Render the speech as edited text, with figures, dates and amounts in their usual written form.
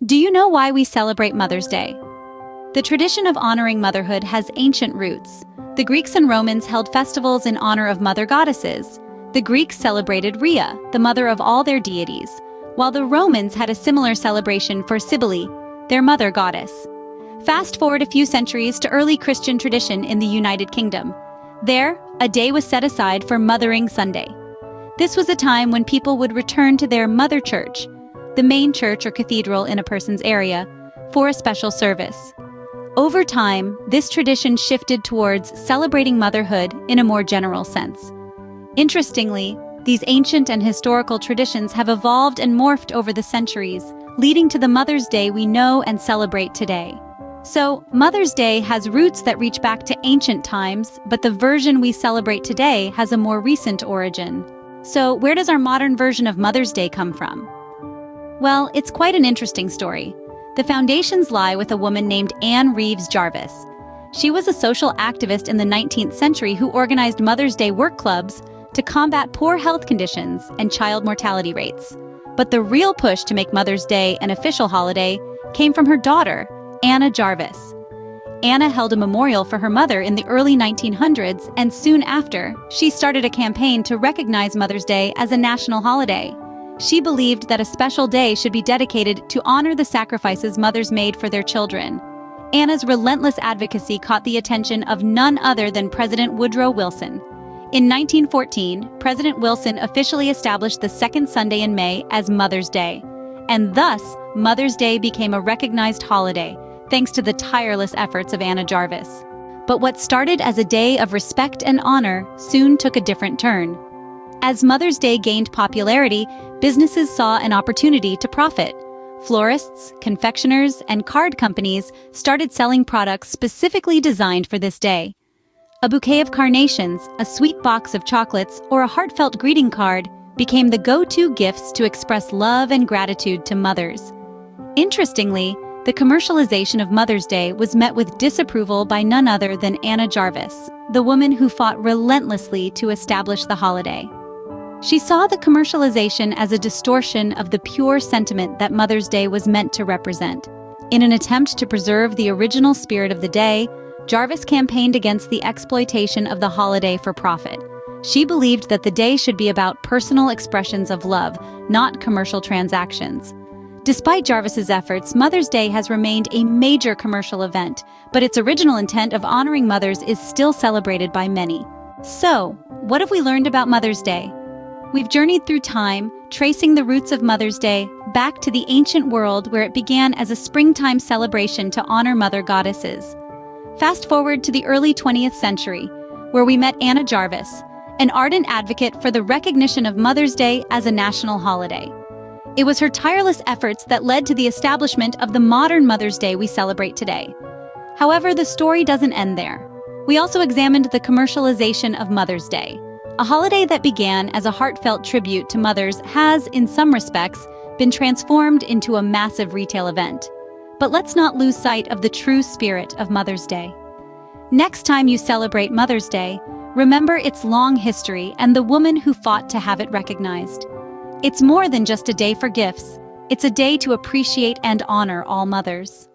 Do you know why we celebrate Mother's Day? The tradition of honoring motherhood has ancient roots. The Greeks and Romans held festivals in honor of mother goddesses. The Greeks celebrated Rhea, the mother of all their deities, while the Romans had a similar celebration for Cybele, their mother goddess. Fast forward a few centuries to early Christian tradition in the United Kingdom. There, a day was set aside for Mothering Sunday. This was a time when people would return to their mother church, the main church or cathedral in a person's area, for a special service. Over time, this tradition shifted towards celebrating motherhood in a more general sense. Interestingly, these ancient and historical traditions have evolved and morphed over the centuries, leading to the Mother's Day we know and celebrate today. So, Mother's Day has roots that reach back to ancient times, but the version we celebrate today has a more recent origin. So, where does our modern version of Mother's Day come from? Well, it's quite an interesting story. The foundations lie with a woman named Anne Reeves Jarvis. She was a social activist in the 19th century who organized Mother's Day work clubs to combat poor health conditions and child mortality rates. But the real push to make Mother's Day an official holiday came from her daughter, Anna Jarvis. Anna held a memorial for her mother in the early 1900s, and soon after, she started a campaign to recognize Mother's Day as a national holiday. She believed that a special day should be dedicated to honor the sacrifices mothers made for their children. Anna's relentless advocacy caught the attention of none other than President Woodrow Wilson. In 1914, President Wilson officially established the second Sunday in May as Mother's Day, and thus Mother's Day became a recognized holiday, thanks to the tireless efforts of Anna Jarvis. But what started as a day of respect and honor soon took a different turn. As Mother's Day gained popularity, businesses saw an opportunity to profit. Florists, confectioners, and card companies started selling products specifically designed for this day. A bouquet of carnations, a sweet box of chocolates, or a heartfelt greeting card became the go-to gifts to express love and gratitude to mothers. Interestingly, the commercialization of Mother's Day was met with disapproval by none other than Anna Jarvis, the woman who fought relentlessly to establish the holiday. She saw the commercialization as a distortion of the pure sentiment that Mother's Day was meant to represent. In an attempt to preserve the original spirit of the day, Jarvis campaigned against the exploitation of the holiday for profit. She believed that the day should be about personal expressions of love, not commercial transactions. Despite Jarvis's efforts, Mother's Day has remained a major commercial event, but its original intent of honoring mothers is still celebrated by many. So, what have we learned about Mother's Day? We've journeyed through time, tracing the roots of Mother's Day back to the ancient world where it began as a springtime celebration to honor mother goddesses. Fast forward to the early 20th century, where we met Anna Jarvis, an ardent advocate for the recognition of Mother's Day as a national holiday. It was her tireless efforts that led to the establishment of the modern Mother's Day we celebrate today. However, the story doesn't end there. We also examined the commercialization of Mother's Day. A holiday that began as a heartfelt tribute to mothers has, in some respects, been transformed into a massive retail event. But let's not lose sight of the true spirit of Mother's Day. Next time you celebrate Mother's Day, remember its long history and the woman who fought to have it recognized. It's more than just a day for gifts. It's a day to appreciate and honor all mothers.